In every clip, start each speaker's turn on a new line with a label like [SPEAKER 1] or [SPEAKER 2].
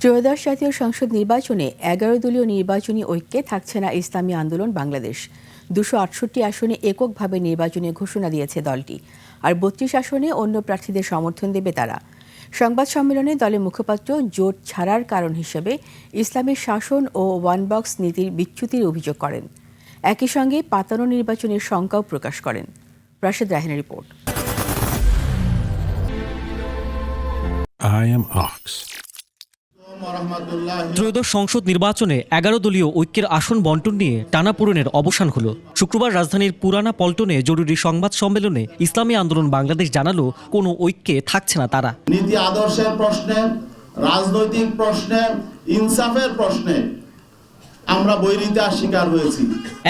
[SPEAKER 1] ত্রয়োদশ জাতীয় সংসদ নির্বাচনে ১১ দলীয় নির্বাচনী ঐক্যে থাকছে না ইসলামী আন্দোলন বাংলাদেশ। ২৬৮ আসনে এককভাবে নির্বাচনের ঘোষণা দিয়েছে দলটি, আর ৩২ আসনে অন্য প্রার্থীদের সমর্থন দেবে তারা। সংবাদ সম্মেলনে দলের মুখপাত্র জোট ছাড়ার কারণ হিসেবে ইসলামের শাসন ও ওয়ান বক্স নীতির বিচ্যুতির অভিযোগ করেন। একই সঙ্গে পাতানো নির্বাচনের শঙ্কাও প্রকাশ করেন। রাশেদ রায়হানের রিপোর্ট।
[SPEAKER 2] ত্রয়োদশ সংসদ নির্বাচনে ১১ দলীয় ঐক্যের আসন বন্টন নিয়ে টানাপোড়েনের অবসান হলো। শুক্রবার রাজধানীর পুরানা পল্টনে জরুরি সংবাদ সম্মেলনে ইসলামী আন্দোলন বাংলাদেশ জানালো, কোনো ঐক্যে থাকছে না তারা।
[SPEAKER 3] নীতি আদর্শের প্রশ্নে, রাজনৈতিক প্রশ্নে, ইনসাফের প্রশ্নে আমরা বৈরিতার শিকার হয়েছি।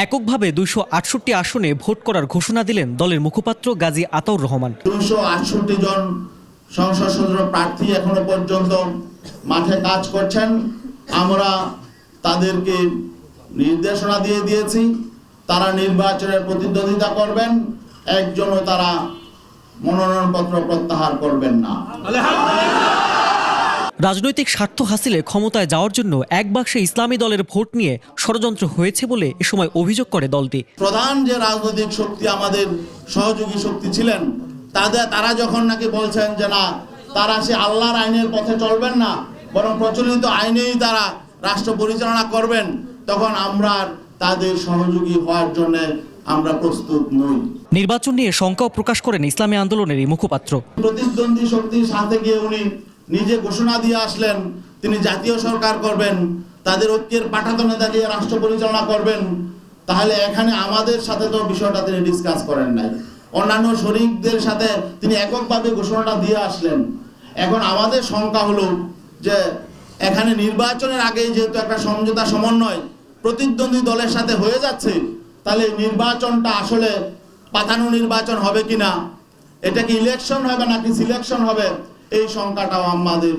[SPEAKER 2] এককভাবে ২৬৮ আসনে ভোট করার ঘোষণা দিলেন দলের মুখপাত্র গাজী আতাউর রহমান।
[SPEAKER 3] ২৬৮ জন সংসদ সদস্য প্রার্থী এখনো পর্যন্ত মাঠে কাজ করছেন। আমরা তাদেরকে নির্দেশনা দিয়ে দিয়েছি, তারা নির্বাচনের প্রতিদ্বন্দ্বিতা করবেন, একজনও তারা মনোনয়নপত্র প্রত্যাহার করবেন না।
[SPEAKER 2] রাজনৈতিক স্বার্থ হাসিলে ক্ষমতায় যাওয়ার জন্য এক বাক্সে ইসলামী দলের ভোট নিয়ে ষড়যন্ত্র হয়েছে বলে এ সময় অভিযোগ করে দলটি।
[SPEAKER 3] প্রধান যে রাজনৈতিক শক্তি আমাদের সহযোগী শক্তি ছিলেন, তারা যখন নাকি বলছেন যে না, তারা সে আল্লাহর আইনের পথে চলবেন না, বরং প্রচলিত আইনেই তারা রাষ্ট্র পরিচালনা করবেন, তখন আমরা তাদের সহযোগী হওয়ার জন্য আমরা প্রস্তুত নই।
[SPEAKER 2] নির্বাচন নিয়ে শঙ্কাও প্রকাশ করেন ইসলামী আন্দোলনের এই মুখপাত্র।
[SPEAKER 3] প্রতিদ্বন্দ্বী শক্তির সাথে গিয়ে উনি নিজে ঘোষণা দিয়ে আসলেন তিনি জাতীয় সরকার করবেন, তাদের ঐক্যের পাঠাতো নেতা দিয়ে রাষ্ট্র পরিচালনা করবেন। তাহলে এখানে আমাদের সাথে তো বিষয়টা তিনি ডিসকাস করেন নাই, অন্যান্য শরিকদের সাথে তিনি এককভাবে ঘোষণাটা দিয়ে আসলেন। এখন আমাদের শঙ্কা হলো যে এখানে নির্বাচনের আগে যেহেতু একটা সমঝোতা সমন্বয় প্রতিদ্বন্দ্বী দলের সাথে হয়ে যাচ্ছে, তাহলে নির্বাচনটা আসলে পাতানো নির্বাচন হবে কিনা, এটা কি ইলেকশন হবে নাকি সিলেকশন হবে, এই শঙ্কাটাও আমাদের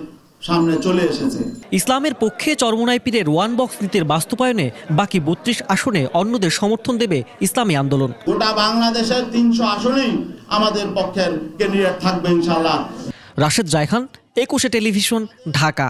[SPEAKER 3] সামনে চলে এসেছে।
[SPEAKER 2] ইসলামের পক্ষে চরমোনাই পীরের ওয়ান বক্স নীতির বাস্তবায়নে বাকি ৩২ আসনে অন্যদের সমর্থন দেবে ইসলামী আন্দোলন।
[SPEAKER 3] গোটা বাংলাদেশের ৩০০ আসনেই আমাদের পক্ষের ক্যান্ডিডেট থাকবে ইনশাআল্লাহ।
[SPEAKER 2] রাশেদ রায়হান, ২১ টেলিভিশন, ঢাকা।